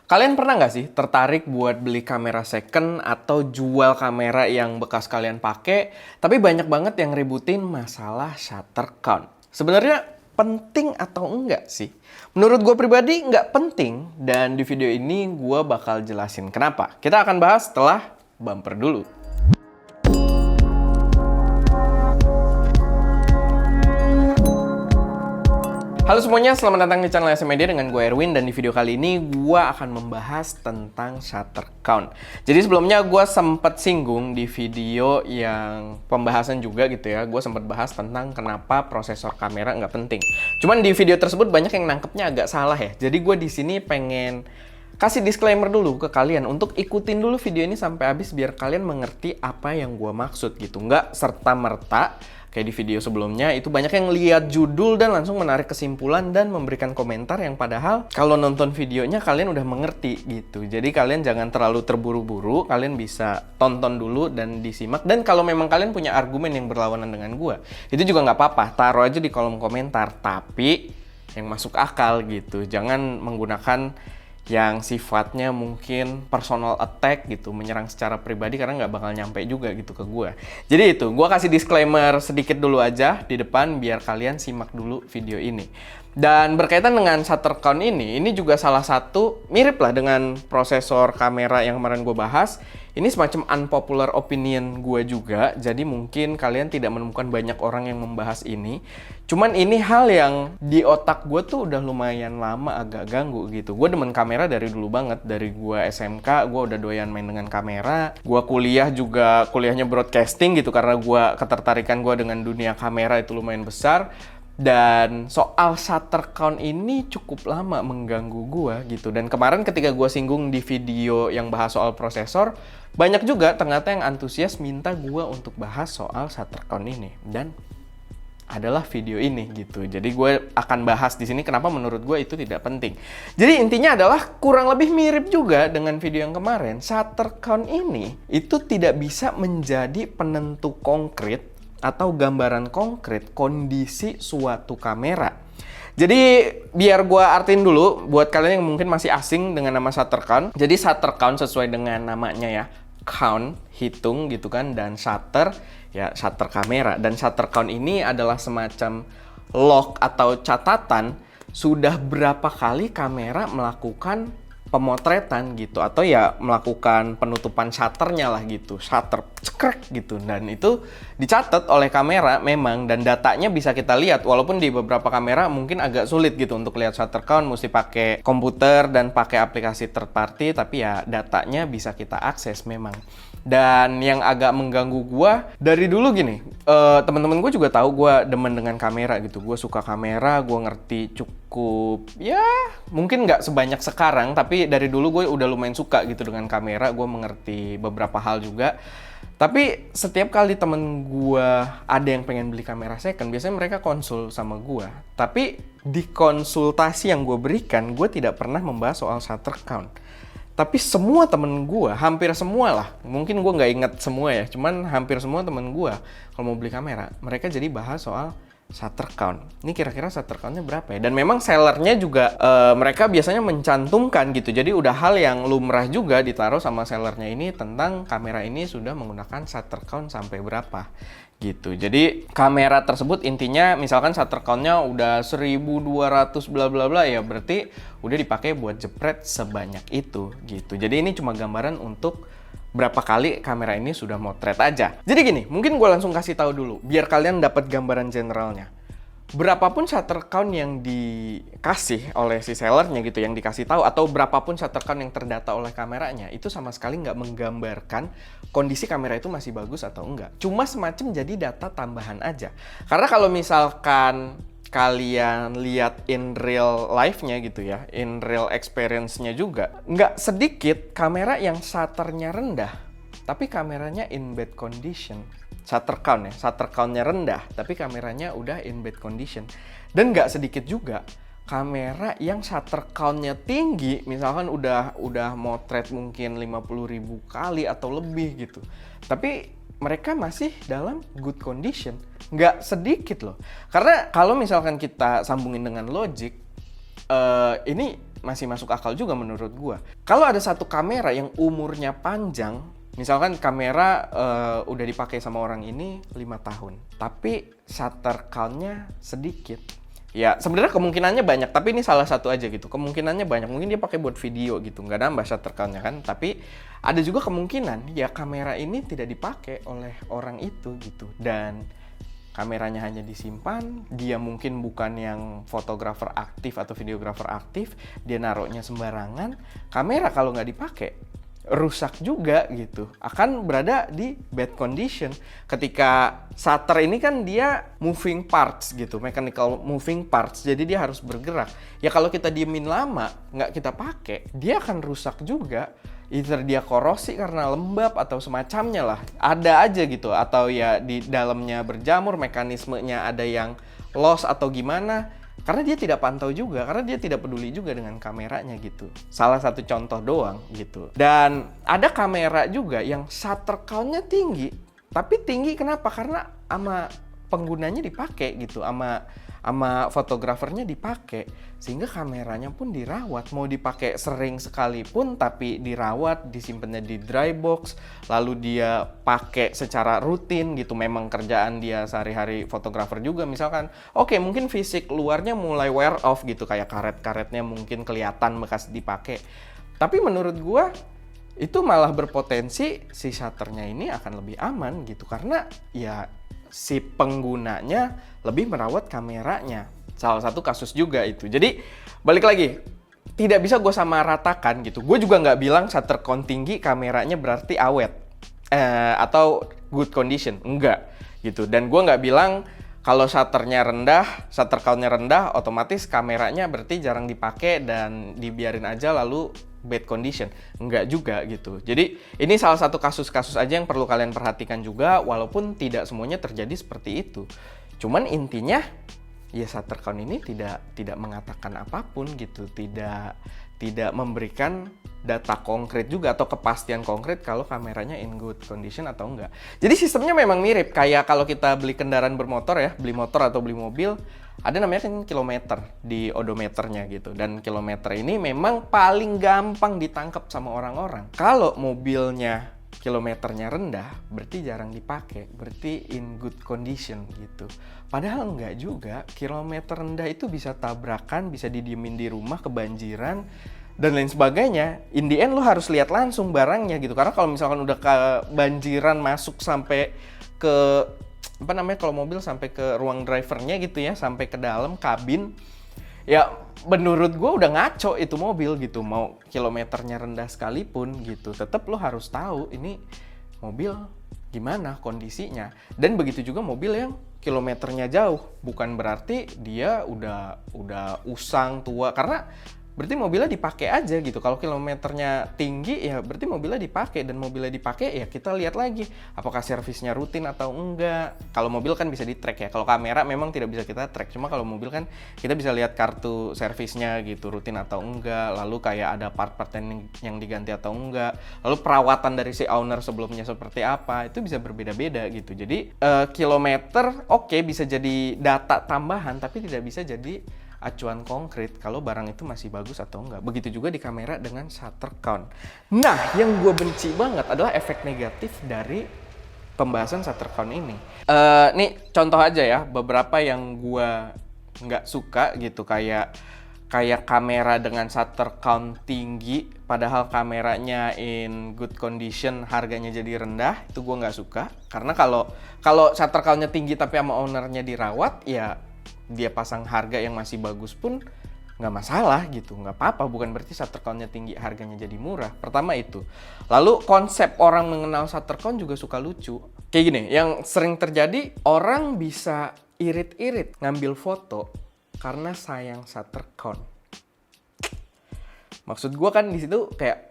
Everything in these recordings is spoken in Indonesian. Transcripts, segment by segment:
Kalian pernah nggak sih tertarik buat beli kamera second atau jual kamera yang bekas kalian pakai, tapi banyak banget yang ributin masalah shutter count? Sebenarnya penting atau enggak sih? Menurut gue pribadi nggak penting, dan di video ini gue bakal jelasin kenapa. Kita akan bahas setelah bumper dulu. Halo semuanya, selamat datang di channel SM Media dengan gue Erwin, dan di video kali ini gue akan membahas tentang shutter count. Jadi sebelumnya gue sempat singgung di video yang pembahasan juga gitu ya, gue sempat bahas tentang kenapa prosesor kamera nggak penting. Cuman di video tersebut banyak yang nangkepnya agak salah ya. Jadi gue di sini pengen kasih disclaimer dulu ke kalian untuk ikutin dulu video ini sampai habis biar kalian mengerti apa yang gue maksud gitu. Nggak serta-merta kayak di video sebelumnya, itu banyak yang lihat judul dan langsung menarik kesimpulan dan memberikan komentar yang padahal kalau nonton videonya kalian udah mengerti gitu. Jadi kalian jangan terlalu terburu-buru, kalian bisa tonton dulu dan disimak. Dan kalau memang kalian punya argumen yang berlawanan dengan gue, itu juga nggak apa-apa, taruh aja di kolom komentar. Tapi yang masuk akal gitu, jangan menggunakan yang sifatnya mungkin personal attack gitu, menyerang secara pribadi, karena nggak bakal nyampe juga gitu ke gue. Jadi itu, gue kasih disclaimer sedikit dulu aja di depan biar kalian simak dulu video ini. Dan berkaitan dengan shutter count ini juga salah satu mirip lah dengan prosesor kamera yang kemarin gue bahas. Ini semacam unpopular opinion gue juga, jadi mungkin kalian tidak menemukan banyak orang yang membahas ini. Cuman ini hal yang di otak gue tuh udah lumayan lama agak ganggu gitu. Gue demen kamera dari dulu banget, dari gue SMK gue udah doyan main dengan kamera. Gue kuliah juga, kuliahnya broadcasting gitu, karena ketertarikan gue dengan dunia kamera itu lumayan besar. Dan soal shutter count ini cukup lama mengganggu gua gitu. Dan kemarin ketika gua singgung di video yang bahas soal prosesor, banyak juga ternyata yang antusias minta gua untuk bahas soal shutter count ini. Dan adalah video ini gitu. Jadi gue akan bahas di sini kenapa menurut gue itu tidak penting. Jadi intinya adalah kurang lebih mirip juga dengan video yang kemarin. Shutter count ini itu tidak bisa menjadi penentu konkret atau gambaran konkret kondisi suatu kamera. Jadi biar gue artiin dulu buat kalian yang mungkin masih asing dengan nama shutter count. Jadi shutter count sesuai dengan namanya ya, count, hitung gitu kan, dan shutter ya shutter kamera. Dan shutter count ini adalah semacam log atau catatan sudah berapa kali kamera melakukan pemotretan gitu, atau ya melakukan penutupan shutternya lah gitu, shutter cekrek gitu. Dan itu dicatat oleh kamera memang, dan datanya bisa kita lihat, walaupun di beberapa kamera mungkin agak sulit gitu untuk lihat shutter count, mesti pakai komputer dan pakai aplikasi third party, tapi ya datanya bisa kita akses memang. Dan yang agak mengganggu gua dari dulu gini, teman-teman gue juga tahu gue demen dengan kamera gitu, gue suka kamera, gue ngerti cukup ya mungkin nggak sebanyak sekarang, tapi dari dulu gue udah lumayan suka gitu dengan kamera, gue mengerti beberapa hal juga. Tapi setiap kali temen gue ada yang pengen beli kamera second, biasanya mereka konsul sama gue. Tapi di konsultasi yang gue berikan, gue tidak pernah membahas soal shutter count. Tapi semua temen gue, hampir semua lah, mungkin gue nggak inget semua ya, cuman hampir semua temen gue kalau mau beli kamera, mereka jadi bahas soal shutter count. Ini kira-kira shutter countnya berapa ya? Dan memang sellernya juga mereka biasanya mencantumkan gitu. Jadi udah hal yang lumrah juga ditaruh sama sellernya ini tentang kamera ini sudah menggunakan shutter count sampai berapa gitu. Jadi kamera tersebut intinya misalkan shutter count-nya udah 1200 bla bla bla, ya berarti udah dipakai buat jepret sebanyak itu gitu. Jadi ini cuma gambaran untuk berapa kali kamera ini sudah motret aja. Jadi gini, mungkin gue langsung kasih tahu dulu biar kalian dapat gambaran generalnya. Berapapun shutter count yang dikasih oleh si sellernya gitu, yang dikasih tahu, atau berapapun shutter count yang terdata oleh kameranya, itu sama sekali nggak menggambarkan kondisi kamera itu masih bagus atau enggak. Cuma semacam jadi data tambahan aja. Karena kalau misalkan kalian lihat in real life-nya gitu ya, in real experience-nya juga, nggak sedikit kamera yang shutternya rendah, tapi kameranya in bad condition. Shutter count ya, shutter count-nya rendah, tapi kameranya udah in bad condition. Dan nggak sedikit juga kamera yang shutter count-nya tinggi, misalkan udah motret mungkin 50.000 kali atau lebih gitu, tapi mereka masih dalam good condition. Nggak sedikit loh. Karena kalau misalkan kita sambungin dengan logic, ini masih masuk akal juga menurut gua. Kalau ada satu kamera yang umurnya panjang, misalkan kamera udah dipakai sama orang ini 5 tahun, tapi shutter count-nya sedikit. Ya sebenarnya kemungkinannya banyak, tapi ini salah satu aja gitu. Kemungkinannya banyak, mungkin dia pakai buat video gitu, nggak nambah shutter count-nya kan. Tapi ada juga kemungkinan ya kamera ini tidak dipakai oleh orang itu gitu. Dan kameranya hanya disimpan, dia mungkin bukan yang fotografer aktif atau videografer aktif, dia naruhnya sembarangan. Kamera kalau nggak dipakai, rusak juga gitu, akan berada di bad condition. Ketika shutter ini kan dia moving parts gitu, mechanical moving parts, jadi dia harus bergerak. Ya kalau kita diemin lama, nggak kita pakai, dia akan rusak juga. Either dia korosi karena lembab atau semacamnya lah, ada aja gitu. Atau ya di dalamnya berjamur, mekanismenya ada yang loss atau gimana. Karena dia tidak pantau juga, karena dia tidak peduli juga dengan kameranya gitu. Salah satu contoh doang gitu. Dan ada kamera juga yang shutter count-nya tinggi. Tapi tinggi kenapa? Karena sama penggunanya dipakai gitu, sama fotografernya dipakai. Sehingga kameranya pun dirawat. Mau dipakai sering sekalipun, tapi dirawat, disimpannya di dry box. Lalu dia pakai secara rutin gitu. Memang kerjaan dia sehari-hari fotografer juga. Misalkan, oke, mungkin fisik luarnya mulai wear off gitu. Kayak karet-karetnya mungkin kelihatan bekas dipakai. Tapi menurut gua, itu malah berpotensi si shutternya ini akan lebih aman gitu. Karena ya si penggunanya lebih merawat kameranya. Salah satu kasus juga itu. Jadi balik lagi, tidak bisa gue sama ratakan gitu. Gue juga nggak bilang shutter count tinggi kameranya berarti awet atau good condition, enggak gitu. Dan gue nggak bilang kalau shutternya rendah, shutter countnya rendah, otomatis kameranya berarti jarang dipakai dan dibiarin aja lalu bad condition. Enggak juga gitu. Jadi ini salah satu kasus-kasus aja yang perlu kalian perhatikan juga, walaupun tidak semuanya terjadi seperti itu. Cuman intinya ya shutter count ini tidak mengatakan apapun gitu, tidak memberikan data konkret juga atau kepastian konkret kalau kameranya in good condition atau enggak. Jadi sistemnya memang mirip kayak kalau kita beli kendaraan bermotor ya, beli motor atau beli mobil, ada namanya kan kilometer di odometernya gitu. Dan kilometer ini memang paling gampang ditangkap sama orang-orang. Kalau mobilnya kilometernya rendah, berarti jarang dipakai, berarti in good condition gitu. Padahal enggak juga, kilometer rendah itu bisa tabrakan, bisa didiemin di rumah, kebanjiran, dan lain sebagainya. In the end lo harus lihat langsung barangnya gitu, karena kalau misalkan udah kebanjiran masuk sampai ke, apa namanya kalau mobil sampai ke ruang drivernya gitu ya, sampai ke dalam kabin, ya menurut gue udah ngaco itu mobil gitu. Mau kilometernya rendah sekalipun gitu, tetap lo harus tahu ini mobil gimana kondisinya. Dan begitu juga mobil yang kilometernya jauh, bukan berarti dia udah usang, tua, karena berarti mobilnya dipakai aja gitu. Kalau kilometernya tinggi ya berarti mobilnya dipakai, dan mobilnya dipakai ya kita lihat lagi apakah servisnya rutin atau enggak. Kalau mobil kan bisa di-track ya. Kalau kamera memang tidak bisa kita track. Cuma kalau mobil kan kita bisa lihat kartu servisnya gitu, rutin atau enggak. Lalu kayak ada part-part yang diganti atau enggak. Lalu perawatan dari si owner sebelumnya seperti apa, itu bisa berbeda-beda gitu. Jadi kilometer oke, bisa jadi data tambahan, tapi tidak bisa jadi acuan konkret kalau barang itu masih bagus atau enggak. Begitu juga di kamera dengan shutter count. Nah, yang gue benci banget adalah efek negatif dari pembahasan shutter count ini. Nih contoh aja ya, beberapa yang gue nggak suka gitu, kayak kamera dengan shutter count tinggi padahal kameranya in good condition, harganya jadi rendah. Itu gue nggak suka, karena kalau shutter count-nya tinggi tapi sama ownernya dirawat, ya dia pasang harga yang masih bagus pun nggak masalah gitu, nggak apa-apa. Bukan berarti shutter count-nya tinggi harganya jadi murah. Pertama itu. Lalu konsep orang mengenal shutter count juga suka lucu. Kayak gini, yang sering terjadi, orang bisa irit-irit ngambil foto karena sayang shutter count. Maksud gue kan di situ kayak,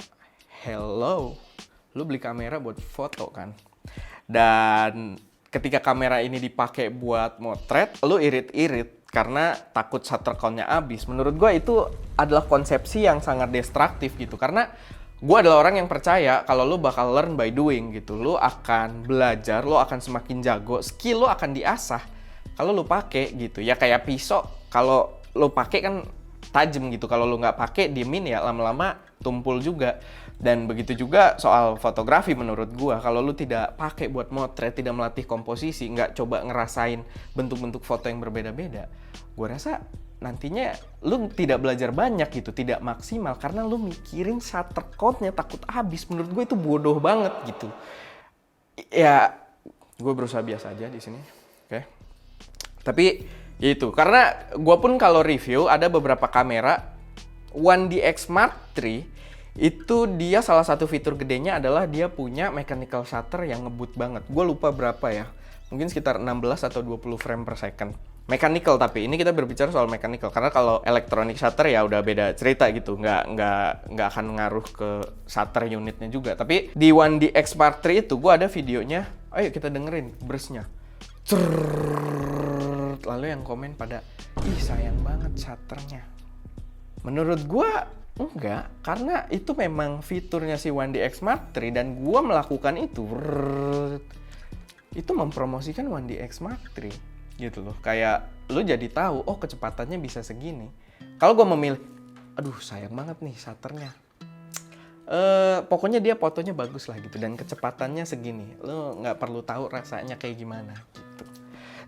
hello, lu beli kamera buat foto kan? Dan ketika kamera ini dipakai buat motret, lu irit-irit karena takut shutter count-nya habis. Menurut gue itu adalah konsepsi yang sangat destruktif gitu. Karena gue adalah orang yang percaya kalau lu bakal learn by doing gitu. Lu akan belajar, lu akan semakin jago, skill lu akan diasah kalau lu pakai gitu. Ya kayak pisau, kalau lu pakai kan tajam gitu. Kalau lu nggak pakai, diemin ya lama-lama tumpul juga. Dan begitu juga soal fotografi menurut gua, kalau lu tidak pakai buat motret, tidak melatih komposisi, nggak coba ngerasain bentuk-bentuk foto yang berbeda-beda, gua rasa nantinya lu tidak belajar banyak gitu, tidak maksimal karena lu mikirin shutter count-nya takut habis. Menurut gue itu bodoh banget gitu. Ya, gue berusaha biasa aja di sini, oke? Tapi ya itu, karena gue pun kalau review ada beberapa kamera, One DX Mark III itu dia salah satu fitur gedenya adalah dia punya mechanical shutter yang ngebut banget. Gue lupa berapa ya, mungkin sekitar 16 atau 20 frame per second. Mechanical, tapi ini kita berbicara soal mechanical karena kalau electronic shutter ya udah beda cerita gitu, nggak akan ngaruh ke shutter unitnya juga. Tapi di One DX Mark III itu gue ada videonya, ayo kita dengerin burst-nya. Lalu yang komen pada, ih sayang banget shutternya. Menurut gue enggak, karena itu memang fiturnya si One DX Mark III dan gue melakukan itu mempromosikan One DX Mark III gitu loh. Kayak lu jadi tahu, oh kecepatannya bisa segini. Kalau gue memilih, aduh sayang banget nih shutternya, pokoknya dia fotonya bagus lah gitu dan kecepatannya segini, lu nggak perlu tahu rasanya kayak gimana gitu.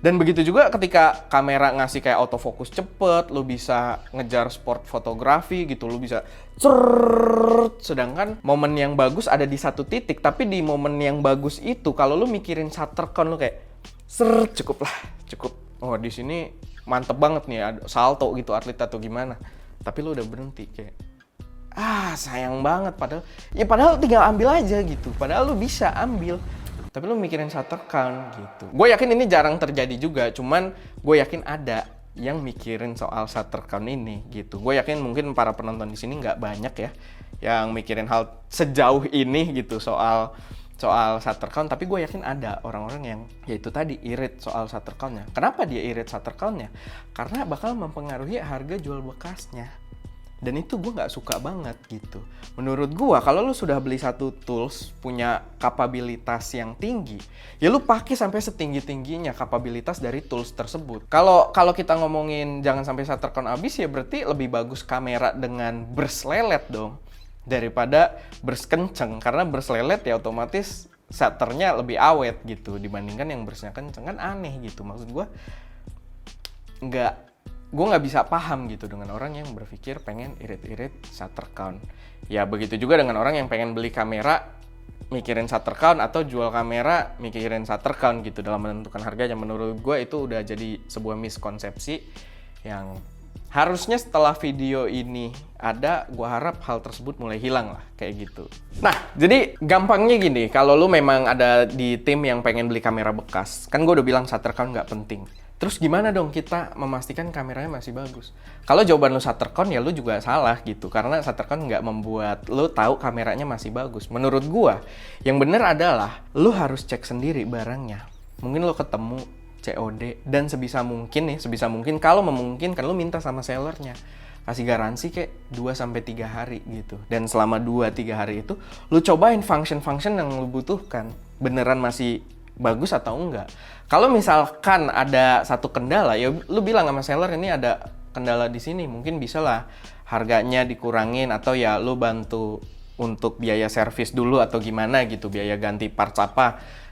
Dan begitu juga ketika kamera ngasih kayak autofocus cepet, lu bisa ngejar sport fotografi gitu, lu bisa sedangkan momen yang bagus ada di satu titik, tapi di momen yang bagus itu kalau lu mikirin shutter count lu kayak cukup. Oh di sini mantep banget nih, ada salto gitu atlet atau gimana. Tapi lu udah berhenti kayak sayang banget, padahal tinggal ambil aja gitu. Padahal lu bisa ambil, tapi lu mikirin shutter count gitu. Gue yakin ini jarang terjadi juga, cuman gue yakin ada yang mikirin soal shutter count ini gitu. Gue yakin mungkin para penonton di sini nggak banyak ya yang mikirin hal sejauh ini gitu soal shutter count, tapi gue yakin ada orang-orang yang yaitu tadi irit soal shutter count-nya. Kenapa dia irit shutter count-nya? Karena bakal mempengaruhi harga jual bekasnya. Dan itu gue nggak suka banget gitu. Menurut gue kalau lu sudah beli satu tools punya kapabilitas yang tinggi, ya lu pakai sampai setinggi-tingginya kapabilitas dari tools tersebut. Kalau kita ngomongin jangan sampai shutter count habis, ya berarti lebih bagus kamera dengan burst lelet dong daripada burst kenceng. Karena burst lelet ya otomatis shutternya lebih awet gitu dibandingkan yang burstnya kenceng. Kan aneh gitu. Maksud gue nggak bisa paham gitu dengan orang yang berpikir pengen irit-irit shutter count. Ya begitu juga dengan orang yang pengen beli kamera mikirin shutter count atau jual kamera mikirin shutter count gitu dalam menentukan harganya. Menurut gue itu udah jadi sebuah miskonsepsi yang harusnya setelah video ini ada, gue harap hal tersebut mulai hilang lah kayak gitu. Nah, jadi gampangnya gini, kalau lu memang ada di tim yang pengen beli kamera bekas, kan gue udah bilang shutter count nggak penting. Terus gimana dong kita memastikan kameranya masih bagus? Kalau jawaban lu shutter count, ya lu juga salah gitu. Karena shutter count nggak membuat lu tahu kameranya masih bagus. Menurut gua, yang benar adalah lu harus cek sendiri barangnya. Mungkin lu ketemu COD dan sebisa mungkin kalau memungkinkan lu minta sama sellernya. Kasih garansi kayak 2-3 hari gitu. Dan selama 2-3 hari itu, lu cobain function-function yang lu butuhkan. Beneran masih bagus atau enggak. Kalau misalkan ada satu kendala, ya lu bilang sama seller ini ada kendala di sini, mungkin bisa lah harganya dikurangin atau ya lu bantu untuk biaya servis dulu atau gimana gitu, biaya ganti parts apa.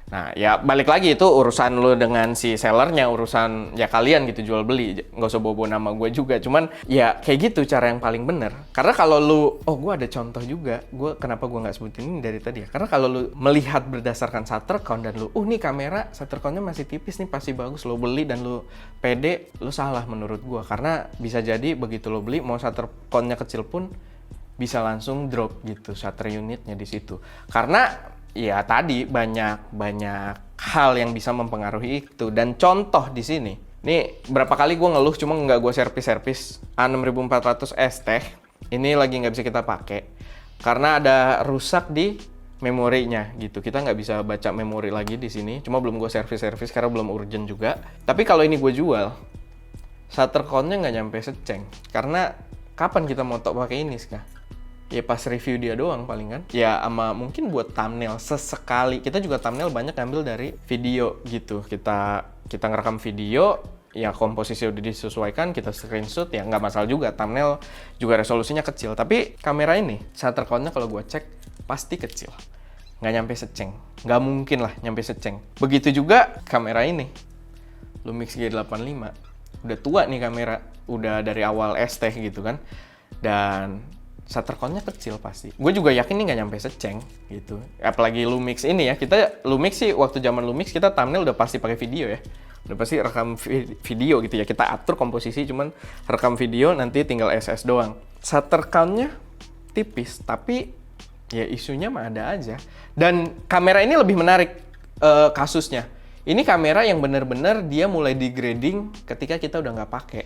Nah ya balik lagi itu urusan lu dengan si sellernya, urusan ya kalian gitu jual beli, nggak usah bawa nama gue juga. Cuman ya kayak gitu cara yang paling bener. Karena kalau lu, gue ada contoh juga, kenapa gue nggak sebutin ini dari tadi ya? Karena kalau lu melihat berdasarkan shutter count dan lu, nih kamera shutter countnya masih tipis nih, pasti bagus, lu beli dan lu pede, lu salah menurut gue. Karena bisa jadi begitu lu beli, mau shutter countnya kecil pun bisa langsung drop gitu shutter unitnya di situ. Karena ya tadi banyak hal yang bisa mempengaruhi itu. Dan contoh di sini, nih berapa kali gue ngeluh cuma nggak gue servis A6400S teh ini lagi nggak bisa kita pakai karena ada rusak di memorinya gitu. Kita nggak bisa baca memori lagi di sini. Cuma belum gue servis karena belum urgent juga. Tapi kalau ini gue jual, shutter count-nya nggak nyampe seceng. Karena kapan kita moto pakai ini sekarang? Ya pas review dia doang paling kan. Ya sama mungkin buat thumbnail sesekali. Kita juga thumbnail banyak ngambil dari video gitu. Kita ngerekam video, ya komposisi udah disesuaikan, kita screenshot ya nggak masalah juga. Thumbnail juga resolusinya kecil. Tapi kamera ini, shutter count-nya kalau gue cek pasti kecil. Nggak nyampe seceng. Nggak mungkin lah nyampe seceng. Begitu juga kamera ini. Lumix G85. Udah tua nih kamera. Udah dari awal ST gitu kan. Dan shutter count-nya kecil pasti. Gue juga yakin nih nggak nyampe seceng gitu. Apalagi Lumix ini ya. Kita Lumix sih waktu zaman Lumix kita thumbnail udah pasti pakai video ya. Udah pasti rekam video gitu ya. Kita atur komposisi cuman rekam video nanti tinggal SS doang. Shutter count-nya tipis tapi ya isunya mah ada aja. Dan kamera ini lebih menarik kasusnya. Ini kamera yang bener-bener dia mulai degrading ketika kita udah nggak pakai.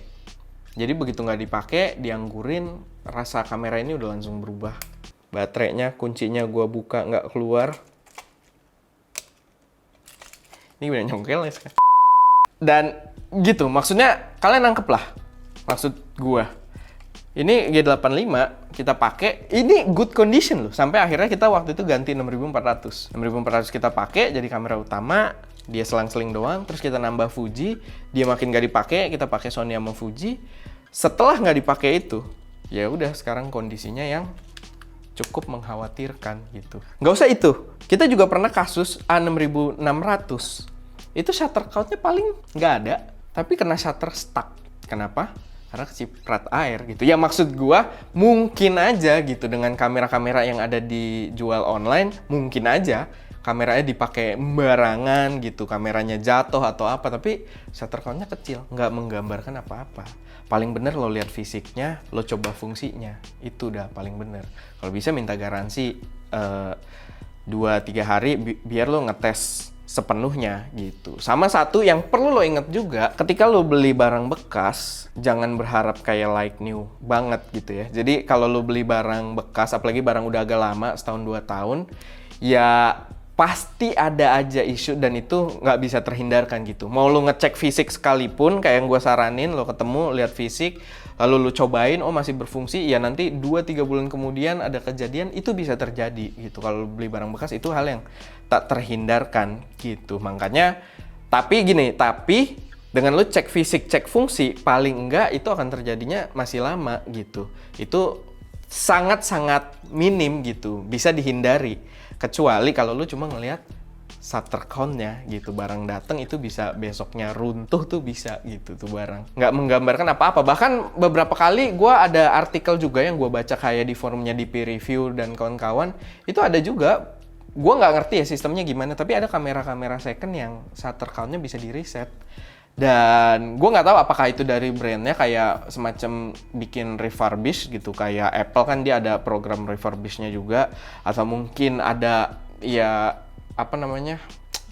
Jadi begitu nggak dipakai, dianggurin, rasa kamera ini udah langsung berubah. Baterainya, kuncinya gue buka nggak keluar. Ini udah nyongkel ya sekarang. Dan gitu, maksudnya kalian nangkep lah maksud gue. Ini G85 kita pakai, ini good condition loh. Sampai akhirnya kita waktu itu ganti 6400. 6400 kita pakai jadi kamera utama, dia selang-seling doang. Terus kita nambah Fuji, dia makin gak dipakai, kita pakai Sony sama Fuji. Setelah nggak dipakai itu, ya udah sekarang kondisinya yang cukup mengkhawatirkan gitu. Nggak usah itu, kita juga pernah kasus A6600. Itu shutter count-nya paling nggak ada, tapi kena shutter stuck. Kenapa? Karena keciprat air gitu. Ya maksud gua mungkin aja gitu dengan kamera-kamera yang ada dijual online, mungkin aja kameranya dipakai barangan gitu, kameranya jatuh atau apa, tapi shutter count-nya kecil, nggak menggambarkan apa-apa. Paling bener lo lihat fisiknya, lo coba fungsinya, itu udah paling bener. Kalau bisa minta garansi 2-3 hari biar lo ngetes sepenuhnya gitu. Sama satu yang perlu lo inget juga, ketika lo beli barang bekas, jangan berharap kayak like new banget gitu ya. Jadi kalau lo beli barang bekas, apalagi barang udah agak lama, setahun 2 tahun, ya pasti ada aja isu dan itu nggak bisa terhindarkan gitu. Mau lo ngecek fisik sekalipun, kayak yang gue saranin, lo ketemu, lihat fisik, lalu lo cobain, oh masih berfungsi, ya nanti 2-3 bulan kemudian ada kejadian, itu bisa terjadi gitu. Kalau beli barang bekas itu hal yang tak terhindarkan gitu. Makanya, tapi dengan lo cek fisik, cek fungsi, paling enggak itu akan terjadinya masih lama gitu. Itu sangat-sangat minim gitu, bisa dihindari. Kecuali kalau lu cuma ngelihat shutter count-nya gitu, barang datang itu bisa besoknya runtuh tuh bisa gitu tuh barang. Nggak menggambarkan apa-apa. Bahkan beberapa kali gue ada artikel juga yang gue baca kayak di forumnya DP Review dan kawan-kawan, itu ada juga, gue nggak ngerti ya sistemnya gimana, tapi ada kamera-kamera second yang shutter count-nya bisa di-reset. Dan gue nggak tahu apakah itu dari brandnya kayak semacam bikin refurbish gitu, kayak Apple kan dia ada program refurbish-nya juga, atau mungkin ada ya apa namanya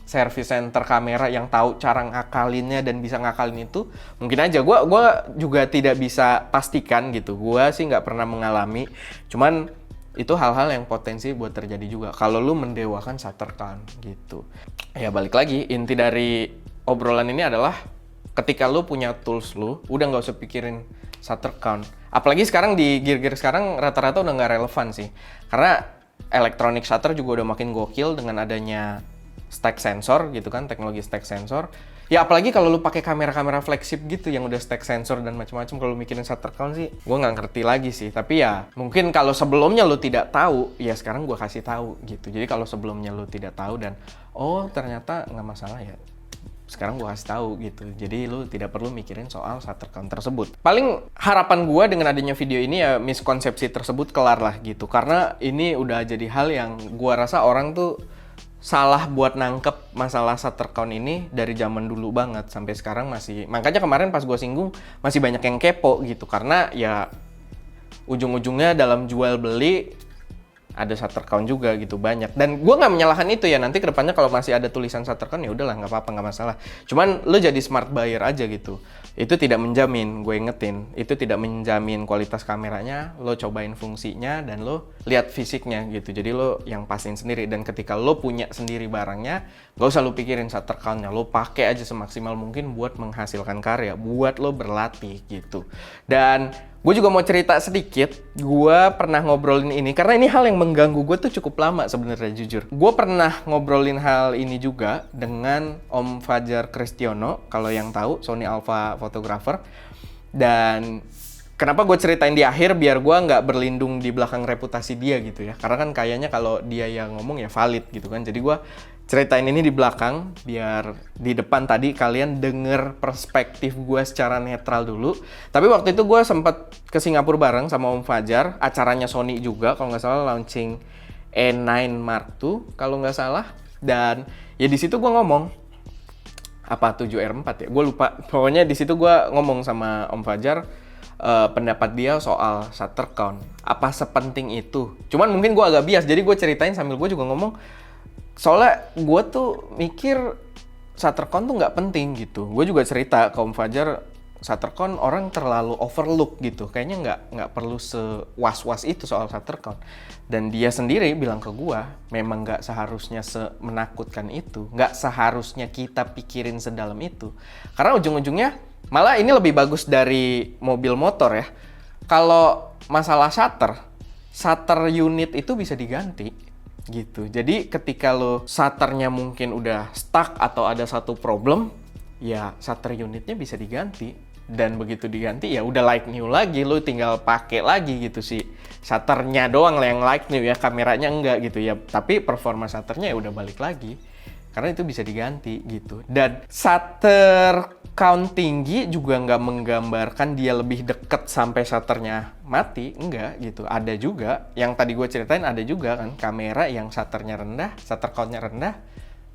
service center kamera yang tahu cara ngakalinnya dan bisa ngakalin itu. Mungkin aja gue juga tidak bisa pastikan gitu, gue sih nggak pernah mengalami, cuman itu hal-hal yang potensi buat terjadi juga kalau lu mendewakan shutter count gitu. Ya balik lagi, inti dari obrolan ini adalah ketika lu punya tools lu, udah nggak usah pikirin shutter count. Apalagi sekarang di gear-gear sekarang rata-rata udah nggak relevan sih. Karena electronic shutter juga udah makin gokil dengan adanya stack sensor gitu kan, teknologi stack sensor. Ya apalagi kalau lu pakai kamera-kamera flagship gitu yang udah stack sensor dan macam-macam, kalau mikirin shutter count sih gue nggak ngerti lagi sih. Tapi ya mungkin kalau sebelumnya lu tidak tahu, ya sekarang gue kasih tahu gitu. Jadi kalau sebelumnya lu tidak tahu dan oh ternyata nggak masalah ya, sekarang gue kasih tahu gitu. Jadi lu tidak perlu mikirin soal shutter count tersebut. Paling harapan gue dengan adanya video ini ya miskonsepsi tersebut kelar lah gitu. Karena ini udah jadi hal yang gue rasa orang tuh salah buat nangkep masalah shutter count ini dari zaman dulu banget sampai sekarang masih. Makanya kemarin pas gue singgung masih banyak yang kepo gitu, karena ya ujung-ujungnya dalam jual beli ada shutter count juga gitu banyak. Dan gue nggak menyalahkan itu ya, nanti kedepannya kalau masih ada tulisan shutter count ya udahlah nggak apa-apa, nggak masalah. Cuman lo jadi smart buyer aja gitu. Itu tidak menjamin, gue ingetin, itu tidak menjamin kualitas kameranya. Lo cobain fungsinya dan lo lihat fisiknya gitu. Jadi lo yang pastiin sendiri, dan ketika lo punya sendiri barangnya, nggak usah lo pikirin shutter countnya. Lo pakai aja semaksimal mungkin buat menghasilkan karya, buat lo berlatih gitu. Dan Gue juga mau cerita sedikit, gue pernah ngobrolin ini, karena ini hal yang mengganggu gue tuh cukup lama sebenarnya jujur. Gue pernah ngobrolin hal ini juga dengan Om Fajar Kristiono, kalau yang tahu, Sony Alpha Photographer. Dan kenapa gue ceritain di akhir, biar gue nggak berlindung di belakang reputasi dia gitu ya. Karena kan kayaknya kalau dia yang ngomong ya valid gitu kan. Jadi gue ceritain ini di belakang, biar di depan tadi kalian denger perspektif gue secara netral dulu. Tapi waktu itu gue sempat ke Singapura bareng sama Om Fajar, acaranya Sony juga, kalau nggak salah launching E9 Mark II, kalau nggak salah. Dan ya di situ gue ngomong, apa 7R4 ya? Gue lupa. Pokoknya di situ gue ngomong sama Om Fajar, pendapat dia soal shutter count. Apa sepenting itu? Cuman mungkin gue agak bias, jadi gue ceritain sambil gue juga ngomong, soalnya gue tuh mikir shutter count tuh nggak penting gitu. Gue juga cerita ke Om Fajar, shutter count orang terlalu overlook gitu. Kayaknya nggak perlu sewas-was itu soal shutter count. Dan dia sendiri bilang ke gue, memang nggak seharusnya menakutkan itu. Nggak seharusnya kita pikirin sedalam itu. Karena ujung-ujungnya, malah ini lebih bagus dari mobil motor ya. Kalau masalah shutter unit itu bisa diganti. Gitu. Jadi ketika lo shutternya mungkin udah stuck atau ada satu problem, ya shutter unitnya bisa diganti. Dan begitu diganti ya udah like new lagi, lo tinggal pakai lagi gitu sih. Shutternya doang lah yang like new ya, kameranya enggak gitu ya. Tapi performa shutternya ya udah balik lagi. Karena itu bisa diganti gitu. Dan shutter count tinggi juga nggak menggambarkan dia lebih deket sampai shutternya mati, enggak gitu. Ada juga, yang tadi gue ceritain ada juga kan kamera yang shutternya rendah, shutter countnya rendah,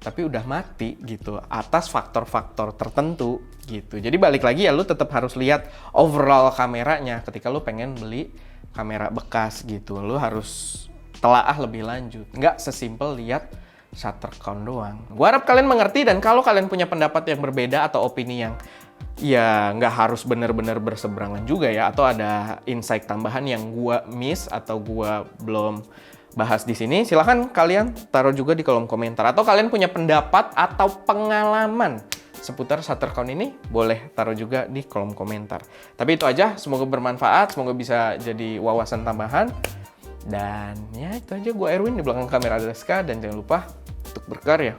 tapi udah mati gitu atas faktor-faktor tertentu gitu. Jadi balik lagi ya, lu tetap harus lihat overall kameranya ketika lu pengen beli kamera bekas gitu. Lu harus telaah lebih lanjut, nggak sesimpel lihat shutter count doang. Gua harap kalian mengerti, dan kalau kalian punya pendapat yang berbeda atau opini yang ya nggak harus benar-benar berseberangan juga ya, atau ada insight tambahan yang gua miss atau gua belum bahas di sini, silahkan kalian taruh juga di kolom komentar. Atau kalian punya pendapat atau pengalaman seputar shutter count ini, boleh taruh juga di kolom komentar. Tapi itu aja, semoga bermanfaat, semoga bisa jadi wawasan tambahan. Dan ya itu aja, gue Erwin, di belakang kamera ada Rizka, dan jangan lupa untuk berkarya.